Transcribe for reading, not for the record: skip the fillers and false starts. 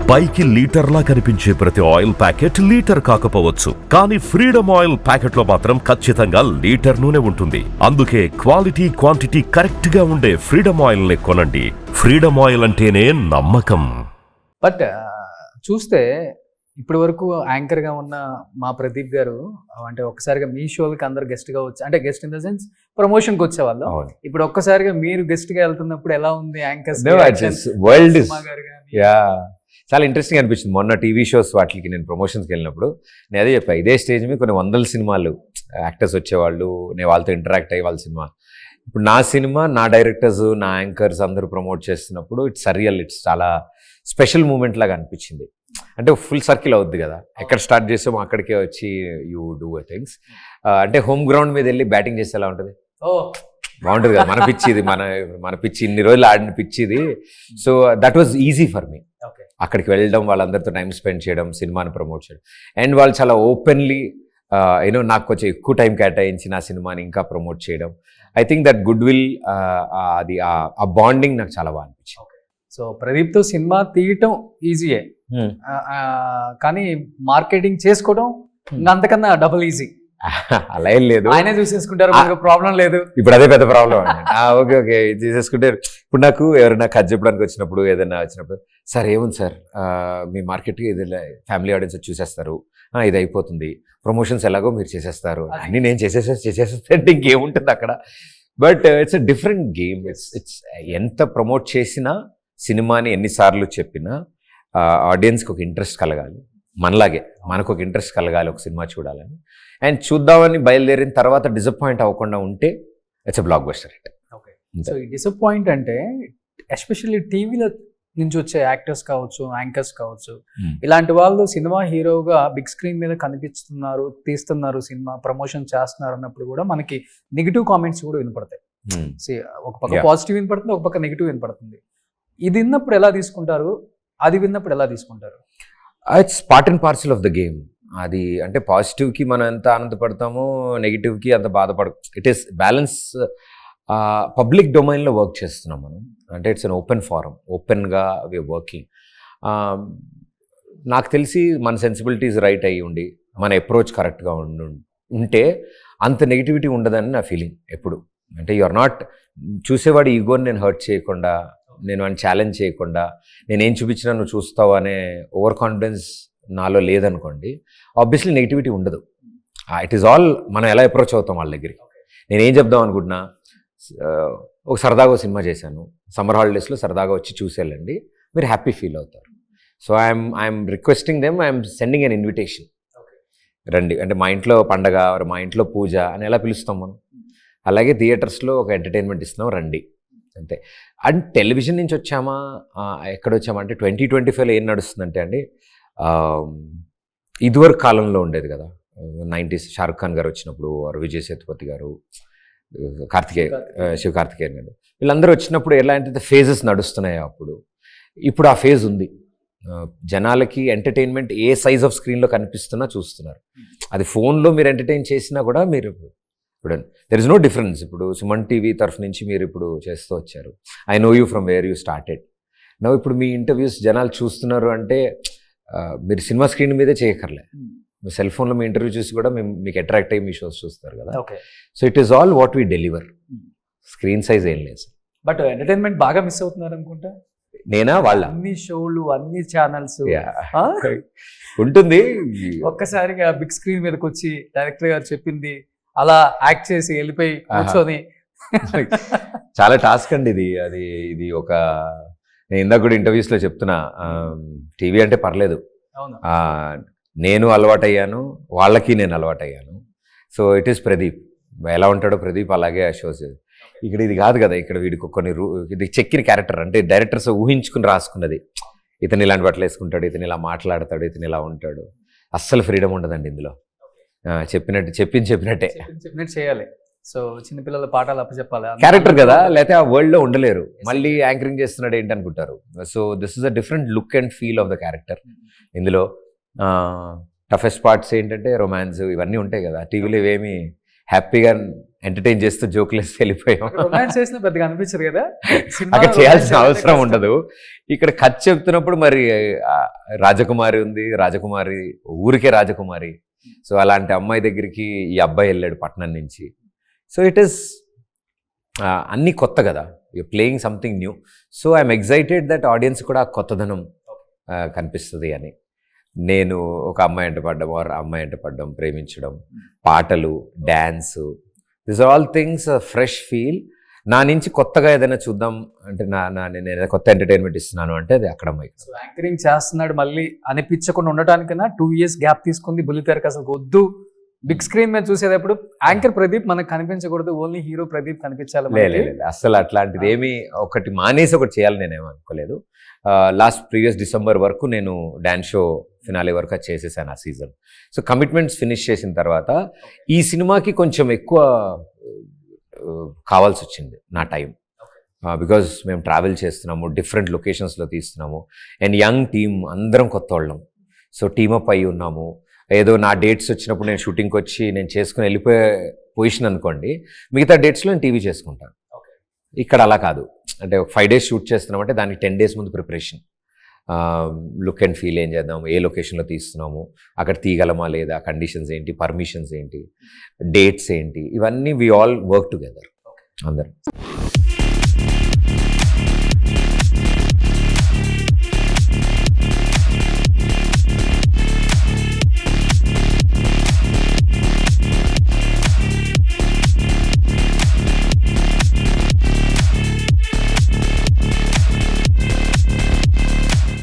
పైకి లీటర్లా కనిపించే ప్రతి ఆయిల్ ప్యాకెట్ లీటర్ కాకపోవచ్చు, కానీ ఫ్రీడమ్ ఆయిల్ ప్యాకెట్ లో మాత్రం ఖచ్చితంగా లీటర్ నూనె ఉంటుంది. అందుకే క్వాలిటీ క్వాంటిటీ కరెక్ట్ గా ఉండే ఫ్రీడమ్ ఆయిల్ ని కొనండి. ఫ్రీడమ్ ఆయిల్ అంటేనే నమ్మకం. బట్ చూస్తే ఇప్పటి వరకు యాంకర్ గా ఉన్న మా ప్రదీప్ గారు అంటే ఒక్కసారిగా మీ షోలకి అందరు గెస్ట్ గా వచ్చి, అంటే guest in the sense promotion కి వచ్చేవాళ్ళు. ఇప్పుడు ఒక్కసారిగా మీరు గెస్ట్ గా వెళ్తున్నప్పుడు ఎలా ఉంది యాంకర్స్ వరల్డ్ చాలా ఇంట్రెస్టింగ్ అనిపించింది. మొన్న టీవీ షోస్ వాటికి నేను ప్రమోషన్స్కి వెళ్ళినప్పుడు నేను అదే చెప్పాను, ఇదే స్టేజ్ మీద కొన్ని వందల సినిమాలు యాక్టర్స్ వచ్చేవాళ్ళు, నేను వాళ్ళతో ఇంటరాక్ట్ అయ్యే వాళ్ళ సినిమా. ఇప్పుడు నా సినిమా, నా డైరెక్టర్స్, నా యాంకర్స్ అందరూ ప్రమోట్ చేస్తున్నప్పుడు ఇట్స్ సరియల్, ఇట్స్ చాలా స్పెషల్ మూమెంట్ లాగా అనిపించింది. అంటే ఫుల్ సర్కిల్ అవుద్ది కదా, ఎక్కడ స్టార్ట్ చేసామో అక్కడికే వచ్చి యూ డూ థింగ్స్. అంటే హోమ్ గ్రౌండ్ మీద వెళ్ళి బ్యాటింగ్ చేస్తే ఎలా ఉంటుంది, బాగుంటుంది కదా. మన పిచ్చి ఇది, మన పిచ్చి ఇన్ని రోజులు ఆడిన పిచ్చి ఇది. So that was easy for me. అక్కడికి వెళ్ళడం, వాళ్ళందరితో టైం స్పెండ్ చేయడం, సినిమాని ప్రమోట్ చేయడం, అండ్ వాళ్ళు చాలా ఓపెన్లీ యూనో నాకు కొంచెం ఎక్కువ టైం కేటాయించి నా సినిమాని ఇంకా ప్రమోట్ చేయడం. I think that good will, అది ఆ బాండింగ్ నాకు చాలా బాగా అనిపించింది. సో ప్రదీప్తో సినిమా తీయటం ఈజీయే, కానీ మార్కెటింగ్ చేసుకోవడం అంతకన్నా డబుల్ ఈజీ. అలా ఏం లేదు, ఆయనే చూసేసుకుంటారు, ప్రాబ్లం లేదు. ఇప్పుడు అదే పెద్ద ప్రాబ్లం అండి. ఓకే ఓకే తీసేసుకుంటారు. ఇప్పుడు నాకు ఎవరైనా కథ చెప్పడానికి వచ్చినప్పుడు, ఏదైనా వచ్చినప్పుడు, సార్ ఏముంది సార్ మీ మార్కెట్కి ఏదైనా ఫ్యామిలీ ఆడియన్స్ చూసేస్తారు, ఇది అయిపోతుంది, ప్రమోషన్స్ ఎలాగో మీరు చేసేస్తారు, అన్నీ నేను చేసేస్తే ఇంకేముంటుంది అక్కడ. But it's a different game. It's ఎంత ప్రమోట్ చేసినా, సినిమాని ఎన్నిసార్లు చెప్పినా ఆడియన్స్కి ఒక ఇంట్రెస్ట్ కలగాలి, మనలాగే మనకు ఒక ఇంట్రెస్ట్ కలగాలి ఒక సినిమా చూడాలని. అండ్ చూద్దామని బయలుదేరిన తర్వాత డిసప్పాయింట్ అవ్వకుండా ఉంటే it's a block buster hit. Okay, so ఈ డిసప్పాయింట్ అంటే ఎస్పెషల్లీ టీవీలో నుంచి వచ్చే యాక్టర్స్ కావచ్చు, యాంకర్స్ కావచ్చు, ఇలాంటి వాళ్ళు సినిమా హీరోగా బిగ్ స్క్రీన్ మీద కనిపిస్తున్నారు, తీస్తున్నారు, సినిమా ప్రమోషన్ చేస్తున్నారు అన్నప్పుడు కూడా మనకి నెగిటివ్ కామెంట్స్ కూడా వినపడతాయి. ఒక పక్క పాజిటివ్ వినపడుతుంది, ఒక పక్క నెగిటివ్ వినపడుతుంది. ఇది విన్నప్పుడు ఎలా తీసుకుంటారు, అది విన్నప్పుడు ఎలా తీసుకుంటారు? It's part and parcel of the game. అది అంటే పాజిటివ్కి మనం ఎంత ఆనందపడతామో, నెగిటివ్కి అంత బాధపడ. It is balance. పబ్లిక్ డొమైన్లో వర్క్ చేస్తున్నాం మనం, అంటే ఇట్స్ అన్ ఓపెన్ ఫారం, ఓపెన్గా వీఆర్ వర్కింగ్. నాకు తెలిసి మన సెన్సిబిలిటీస్ రైట్ అయ్యి ఉండి, మన అప్రోచ్ కరెక్ట్గా ఉంటే అంత నెగిటివిటీ ఉండదని నా ఫీలింగ్ ఎప్పుడు. అంటే యు ఆర్ నాట్, చూసేవాడి ఈగోని నేను హర్ట్ చేయకుండా, నేను వాడిని ఛాలెంజ్ చేయకుండా, నేనేం చూపించినా నువ్వు చూస్తావు అనే ఓవర్ కాన్ఫిడెన్స్ నాలో లేదనుకోండి, ఆబ్వియస్లీ నెగిటివిటీ ఉండదు. ఇట్ ఈస్ ఆల్ మనం ఎలా అప్రోచ్ అవుతాం వాళ్ళ దగ్గరికి. నేనేం చెప్దాం అనుకుంటున్నా, ఒక సరదాగా సినిమా చేశాను, సమ్మర్ హాలిడేస్లో సరదాగా వచ్చి చూసేళ్ళండి, మీరు హ్యాపీ ఫీల్ అవుతారు. So I'm requesting them, I'm sending an invitation, రండి. అంటే మా ఇంట్లో పండగ, మా ఇంట్లో పూజ అని ఎలా పిలుస్తాం మనం, అలాగే థియేటర్స్లో ఒక ఎంటర్టైన్మెంట్ ఇస్తున్నాం, రండి అంతే. అండ్ టెలివిజన్ నుంచి వచ్చామా, ఎక్కడ వచ్చామా అంటే 2025లో ఏం నడుస్తుందంటే అండి, ఇదివరకు కాలంలో ఉండేది కదా, 90s షారుఖ్ ఖాన్ గారు వచ్చినప్పుడు, విజయ్ సేతుపతి గారు, శివ కార్తికేయన్ గారు, వీళ్ళందరూ వచ్చినప్పుడు ఎలాంటి ఫేజెస్ నడుస్తున్నాయో అప్పుడు. ఇప్పుడు ఆ ఫేజ్ ఉంది. జనాలకి ఎంటర్టైన్మెంట్ ఏ సైజ్ ఆఫ్ స్క్రీన్లో కనిపిస్తున్నా చూస్తున్నారు. అది ఫోన్లో మీరు ఎంటర్టైన్ చేసినా కూడా మీరు ఇప్పుడు దెర్ ఇస్ నో డిఫరెన్స్. ఇప్పుడు సుమన్ టీవీ తరఫు నుంచి మీరు ఇప్పుడు చేస్తూ వచ్చారు, I know you from where you started now. ఇప్పుడు మీ ఇంటర్వ్యూస్ జనాలు చూస్తున్నారు అంటే మీరు సినిమా స్క్రీన్ మీదే చేయక్కర్లే, మీ సెల్ ఫోన్లో మీ ఇంటర్వ్యూ చూసి కూడా మీకు అట్రాక్ట్ అయ్యి మీ షోస్ చూస్తారు కదా. So it is all what we deliver, screen size ఏం లేదు. బట్ ఎంటర్టైన్మెంట్ బాగా మిస్ అవుతున్నారు అనుకుంటా. నేనా వాళ్ళ అన్ని షోలు, అన్ని ఛానల్స్ ఉంటుంది. ఒక్కసారిగా బిగ్ స్క్రీన్ మీదకి వచ్చి డైరెక్టర్ గారు చెప్పింది అలా యాక్ట్ చేసి వెళ్ళిపోయి కూర్చొని చాలా టాస్క్ అండి ఇది. ఇది ఒక, నేను ఇందాక కూడా ఇంటర్వ్యూస్లో చెప్తున్నా, టీవీ అంటే పర్లేదు, నేను అలవాటయ్యాను, వాళ్ళకి నేను అలవాటయ్యాను. సో ఇట్ ఈస్ ప్రదీప్, ఎలా ఉంటాడో ప్రదీప్ అలాగే ఆ షోస్. ఇక్కడ ఇది కాదు కదా, ఇక్కడ వీడికి కొన్ని ఇది చెక్కిన క్యారెక్టర్, అంటే డైరెక్టర్స్ ఊహించుకుని రాసుకున్నది. ఇతను ఇలాంటి బట్టలు వేసుకుంటాడు, ఇతను ఇలా మాట్లాడతాడు, ఇతను ఇలా ఉంటాడు. అస్సలు ఫ్రీడమ్ ఉండదండి ఇందులో. చెప్పినట్టే చేయాలి. సో చిన్నపిల్లల పాఠాలు అప్పచెప్పాలి, క్యారెక్టర్ కదా, లేకపోతే ఆ వరల్డ్లో ఉండలేరు. మళ్ళీ యాంకరింగ్ చేస్తున్నాడు ఏంటి అనుకుంటారు. So this is a different look and feel of the character. ఇందులో టఫెస్ట్ పార్ట్స్ ఏంటంటే రొమాన్స్, ఇవన్నీ ఉంటాయి కదా. టీవీలో ఇవేమి హ్యాపీగా ఎంటర్టైన్ చేస్తూ జోకులేసి వెళ్ళిపోయాం. రొమాన్స్ చేసిన పెద్దగా అనిపించదు కదా అక్కడ చేయాల్సిన అవసరం ఉండదు. ఇక్కడ కథ చెప్తున్నప్పుడు మరి రాజకుమారి ఉంది, రాజకుమారి ఊరికే రాజకుమారి. సో అలాంటి అమ్మాయి దగ్గరికి ఈ అబ్బాయి వెళ్ళాడు పట్నం నుంచి. సో ఇట్ ఈస్ అన్నీ కొత్త కదా, you playing something new. So I'm excited that audience కూడా ఆ కొత్తదనం కనిపిస్తుంది అని. నేను ఒక అమ్మాయి ఎంట పడ్డం, ఆర్ అమ్మాయి ఎంట పడ్డం, ప్రేమించడం, పాటలు, dance, this are all things fresh feel. నా నుంచి కొత్తగా ఏదైనా చూద్దాం అంటే నేను ఏదైనా కొత్త ఎంటర్టైన్మెంట్ ఇస్తున్నాను అంటే అది అక్కడ మైక్. సో యాంకరింగ్ చేస్తున్నాడు మళ్ళీ అనిపించకుండా ఉండటానికన్నా 2 years గ్యాప్ తీసుకుంది బుల్లితెరకు అసలు వద్దు. బిగ్ స్క్రీన్ మీద చూసేటప్పుడు యాంకర్ ప్రదీప్ మనకు కనిపించకూడదు, ఓన్లీ హీరో ప్రదీప్ కనిపించాలి. లేదు అసలు అట్లాంటిది ఏమి ఒకటి మానేసి ఒకటి చేయాలని నేనేమో అనుకోలేదు. ప్రీవియస్ డిసెంబర్ వరకు నేను డాన్స్ షో ఫినాలే వరకు అది చేసేసాను ఆ సీజన్. సో కమిట్మెంట్స్ ఫినిష్ చేసిన తర్వాత ఈ సినిమాకి కొంచెం ఎక్కువ కావాల్సి వచ్చింది నా టైం. బికాజ్ మేము ట్రావెల్ చేస్తున్నాము, డిఫరెంట్ లొకేషన్స్లో తీస్తున్నాము, అండ్ యంగ్ టీమ్ అందరం కొత్త వాళ్ళం. సో టీమప్ అయి ఉన్నాము. ఏదో నా డేట్స్ వచ్చినప్పుడు నేను షూటింగ్కి వచ్చి నేను చేసుకుని వెళ్ళిపోయే పొజిషన్ అనుకోండి, మిగతా డేట్స్లో నేను టీవీ చేసుకుంటాను. ఇక్కడ అలా కాదు. అంటే 5 days షూట్ చేస్తున్నామంటే దానికి 10 days ముందు ప్రిపరేషన్. లుక్ అండ్ ఫీల్ ఏం చేద్దాం, ఏ లొకేషన్లో తీస్తున్నాము, అక్కడ తీయగలమా లేదా, కండిషన్స్ ఏంటి, పర్మిషన్స్ ఏంటి, డేట్స్ ఏంటి, ఇవన్నీ వి ఆల్ వర్క్ టుగెదర్ అందరం.